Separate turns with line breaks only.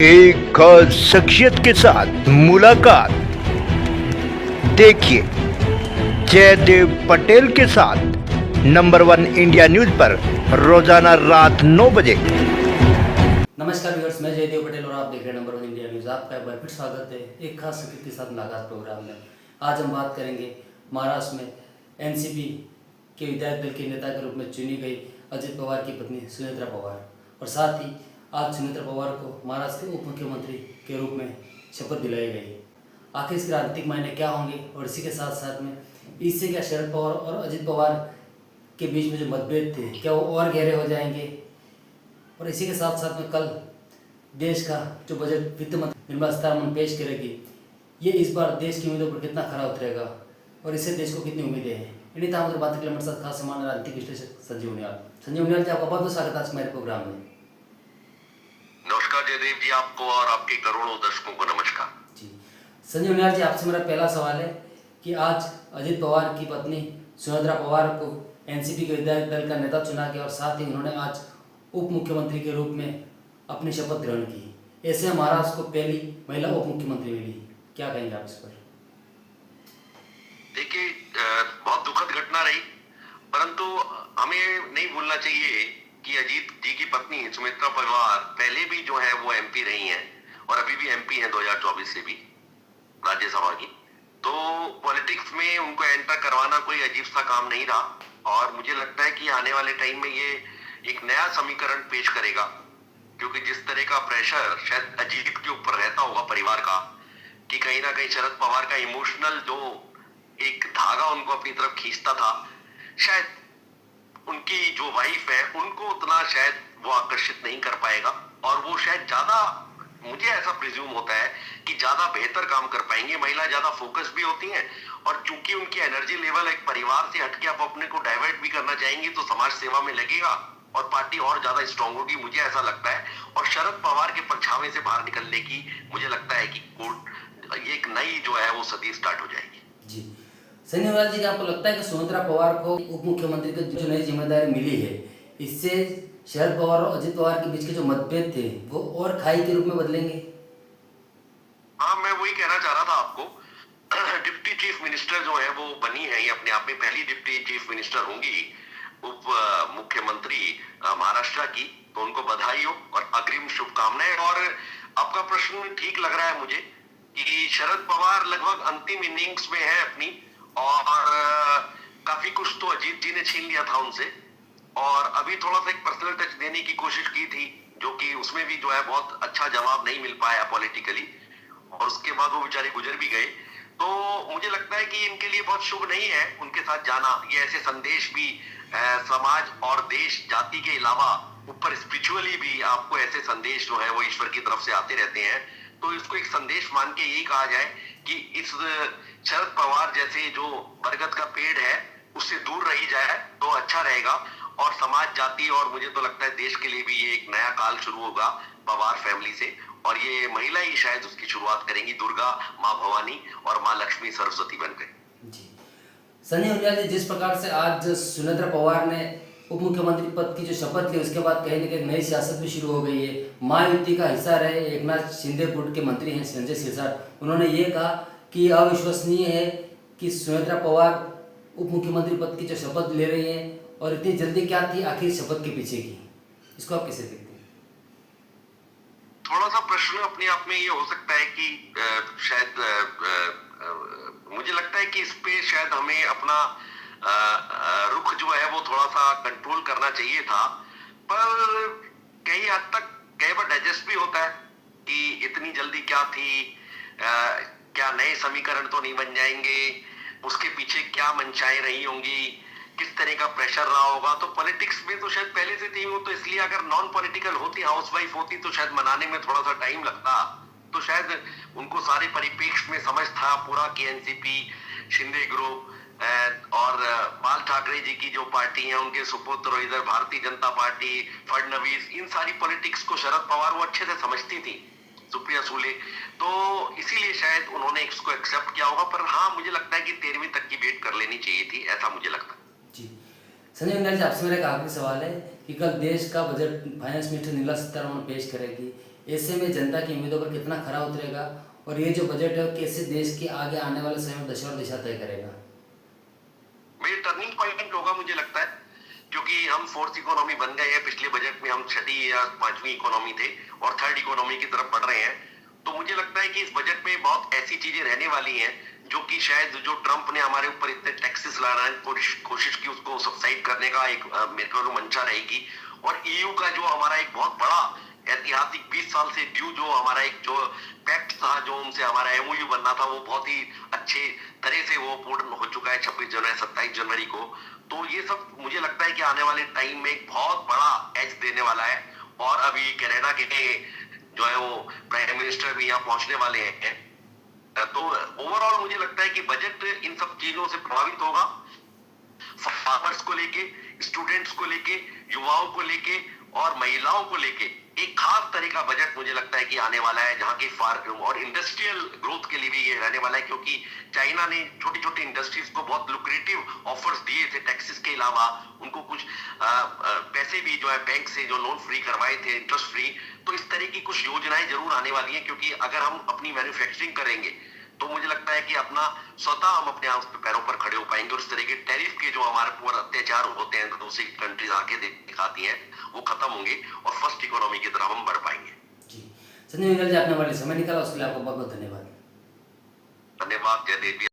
एक खास शख्सियत के साथ मुलाकात। देखिए जयदेव पटेल के साथ नंबर 1 इंडिया न्यूज पर रोजाना रात 9 बजे।
नमस्कार व्यूअर्स, मैं जयदेव पटेल और आप देख रहे हैं नंबर 1 इंडिया न्यूज। आपका एक बार फिर स्वागत है एक खास शख्सियत के साथ मुलाकात प्रोग्राम में। आज हम बात करेंगे महाराष्ट्र में एनसीपी के विधायक दल के नेता के रूप में चुनी गई अजित पवार की पत्नी सुनेत्रा पवार, और साथ ही आज सुनेत्रा पवार को महाराष्ट्र के उप मुख्यमंत्री के रूप में शपथ दिलाई गई। आखिर इसके राजनीतिक मायने क्या होंगे, और इसी के साथ साथ में इससे क्या शरद पवार और अजित पवार के बीच में जो मतभेद थे क्या वो और गहरे हो जाएंगे, और इसी के साथ साथ में कल देश का जो बजट वित्त मंत्री निर्मला सीतारमण पेश करेगी, ये इस बार देश की उम्मीदों पर कितना खरा उतरेगा और इससे देश को कितनी उम्मीदें हैं। इन्हीं तमाम बात के लिए हमारे साथ खास समान राजनीतिक विश्लेषक संजीव उनियाल जी, आपका बहुत बहुत स्वागत है आज मेरे प्रोग्राम में।
नमस्कार जयदेव जी, आपको और आपके करोड़ों दर्शकों को नमस्कार
जी। संजीव उनियाल जी, आपसे मेरा पहला सवाल है कि आज अजित पवार की पत्नी सुनेत्रा पवार को एनसीपी के विधायक दल का नेता चुना गया और साथ ही उन्होंने आज उप मुख्यमंत्री के रूप में अपनी शपथ ग्रहण की। ऐसे महाराष्ट्र को पहली महिला उप मुख्यमंत्री मिली, क्या कहेंगे आप इस पर?
देखिए, बहुत दुखद घटना रही, परंतु हमें नहीं भूलना चाहिए कि अजीत जी की पत्नी सुमित्रा पवार पहले भी जो है वो एमपी रही हैं और अभी भी एमपी हैं 2024 से भी राज्यसभा की। तो पॉलिटिक्स में उनको एंटर करवाना कोई अजीब सा काम नहीं रहा, और मुझे लगता है कि आने वाले टाइम में ये एक नया समीकरण पेश करेगा, क्योंकि जिस तरह का प्रेशर शायद अजीत के ऊपर रहता होगा परिवार का, कि कहीं ना कहीं शरद पवार का इमोशनल जो एक धागा उनको अपनी तरफ खींचता था, शायद उनकी जो वाइफ है उनको उतना शायद वो आकर्षित नहीं कर पाएगा, और वो शायद ज्यादा, मुझे ऐसा प्रिज्यूम होता है कि ज्यादा बेहतर काम कर पाएंगे। महिला ज्यादा फोकस भी होती हैं, और चूंकि उनकी एनर्जी लेवल एक परिवार से हटके आप अपने को डाइवर्ट भी करना चाहेंगी तो समाज सेवा में लगेगा और पार्टी और ज्यादा स्ट्रांग होगी, मुझे ऐसा लगता है। और शरद पवार के परछावे से बाहर निकलने की मुझे लगता है कि ये एक नई जो है वो सदी स्टार्ट हो जाएगी।
जी, सन्नीलाल जी, आपको लगता है कि सुनेत्रा पवार को उप मुख्यमंत्री की जो नई जिम्मेदारी मिली है, इससे शरद पवार और अजित पवार के बीच के जो मतभेद थे वो और खाई के रूप में बदलेंगे?
हाँ, मैं वही कहना चाह रहा था आपको। डिप्टी चीफ मिनिस्टर जो है वो बनी है, ये अपने आप में पहली डिप्टी चीफ मिनिस्टर होंगी उप मुख्यमंत्री महाराष्ट्र की, तो उनको बधाई हो और अग्रिम शुभकामनाएं। और आपका प्रश्न ठीक लग रहा है मुझे कि शरद पवार लगभग अंतिम इनिंग्स में है अपनी, और काफी कुछ तो अजीत जी ने छीन लिया था उनसे, और अभी थोड़ा सा एक पर्सनल टच देने की कोशिश की थी, जो कि उसमें भी जो है बहुत अच्छा जवाब नहीं मिल पाया पॉलिटिकली, और उसके बाद वो बेचारे गुजर भी गए। तो मुझे लगता है कि इनके लिए बहुत शुभ नहीं है उनके साथ जाना। ये ऐसे संदेश भी समाज और देश जाति के अलावा ऊपर स्पिरिचुअली भी आपको ऐसे संदेश जो है वो ईश्वर की तरफ से आते रहते हैं। तो इसको एक संदेश मान के यही कहा जाए कि इस शरद पवार जैसे जो बरगद का पेड़ है उससे दूर रही जाए तो अच्छा रहेगा, और समाज जाति और मुझे तो लगता है देश के लिए भी ये एक नया काल शुरू होगा पवार फैमिली से, और ये महिला ही शायद उसकी शुरुआत करेंगी, दुर्गा, माँ भवानी और माँ लक्ष्मी सरस्वती बनकर।
जी, सनी उनियाल जी, जिस प्रकार से आज सुनेत्रा पवार ने उप मुख्यमंत्री पद की जो शपथ ली, उसके बाद कहीं ना कहीं नई सियासत भी शुरू हो गई है। महायुति का हिस्सा रहे एकनाथ शिंदे गुट के मंत्री हैं संजय सिरसाट, उन्होंने ये कहा कि अविश्वसनीय है कि सुनेत्रा पवार उप मुख्यमंत्री पद की जो शपथ ले रही हैं, और इतनी जल्दी क्या थी आखिर शपथ के पीछे की, इसको आप कैसे देखते हैं?
थोड़ा सा प्रश्न अपने आप में ये हो सकता है कि शायद मुझे लगता है कि इस पे शायद हमें अपना रुख जो है वो थोड़ा सा कंट्रोल करना चाहिए था, पर कई हद तक कई बार डाइजेस्ट भी होता है कि इतनी जल्दी क्या थी, क्या नए समीकरण तो नहीं बन जाएंगे, उसके पीछे क्या मंशाएं रही होंगी, किस तरह का प्रेशर रहा होगा। तो पॉलिटिक्स में तो शायद पहले से थी वो, तो इसलिए अगर नॉन पॉलिटिकल होती, हाउसवाइफ होती, तो शायद मनाने में थोड़ा सा टाइम लगता। तो शायद उनको सारे परिप्रेक्ष्य में समझ था पूरा कि एनसीपी, शिंदे ग्रुप और बाल ठाकरे जी की जो पार्टी है उनके सुपुत्र, इधर भारतीय जनता पार्टी, फडणवीस, इन सारी पॉलिटिक्स को शरद पवार वो अच्छे से समझती थी, सुप्रिया सूले, तो इसीलिए शायद उन्होंने इसको एक्सेप्ट किया होगा। पर हाँ, मुझे लगता है कि 13वीं तक की वेट कर लेनी चाहिए थी, ऐसा मुझे लगता है।
जी, संजय मंगल जी, आपसे मेरा एक आखिरी सवाल है कि कल देश का budget finance minister Nirmala Sitharaman पेश करेगी। ऐसे में जनता की उम्मीदों पर कितना खरा उतरेगा और ये जो बजट है वो कैसे देश के आगे आने वाले समय में दशा और दिशा तय करेगा?
मेरे टर्निंग पॉइंट होगा मुझे लगता है, क्योंकि हम फोर्थ इकोनॉमी बन गए हैं। पिछले बजट में हम छठी या पांचवी इकोनॉमी थे और थर्ड इकोनॉमी की तरफ बढ़ रहे हैं। तो मुझे लगता है कि इस बजट में बहुत ऐसी चीजें रहने वाली हैं जो कि शायद जो ट्रंप ने हमारे ऊपर इतने टैक्सेस लाना कोशिश की, उसको सब्साइड करने का एक मेरे को मंशा रहेगी। और ईयू का जो हमारा एक बहुत बड़ा ऐतिहासिक 20 साल से ड्यू जो हमारा एक जो पैक्ट था, जो उनसे हमारा एमओयू बनना था, वो बहुत ही अच्छे तरह से वो पूर्ण हो चुका है 26 जनवरी 27 जनवरी को। तो ये सब मुझे लगता है कि आने वाले टाइम में एक बहुत बड़ा एज देने वाला है। और अभी कनाडा के जो है वो प्राइम मिनिस्टर भी यहाँ पहुंचने वाले हैं। तो ओवरऑल मुझे लगता है कि बजट इन सब चीजों से प्रभावित होगा। फार्मर्स को लेके, स्टूडेंट्स को लेके, युवाओं को लेके और महिलाओं को लेके एक खास तरह का बजट मुझे लगता है कि आने वाला है, जहां की फार्म और इंडस्ट्रियल ग्रोथ के लिए भी ये रहने वाला है। क्योंकि चाइना ने छोटी छोटी इंडस्ट्रीज को बहुत लुक्रेटिव ऑफर्स दिए थे टैक्सेस के अलावा, उनको कुछ पैसे भी जो है बैंक से जो लोन फ्री करवाए थे, इंटरेस्ट फ्री। तो इस तरह की कुछ योजनाएं जरूर आने वाली हैं, क्योंकि अगर हम अपनी मैन्युफैक्चरिंग करेंगे तो मुझे लगता है कि अपना स्वतः हम अपने आप पैरों पर खड़े हो पाएंगे। और इस तरह के टैरिफ के जो हमारे ऊपर अत्याचार होते हैं, दूसरी कंट्रीज आके दिखाती हैं, वो खत्म होंगे और फर्स्ट इकोनॉमी की तरफ हम बढ़ पाएंगे।
जी, संजय मंगल जी, आपने हमारे लिए समय निकाला, उसके लिए आपको बहुत बहुत धन्यवाद।
धन्यवाद। जय देवी।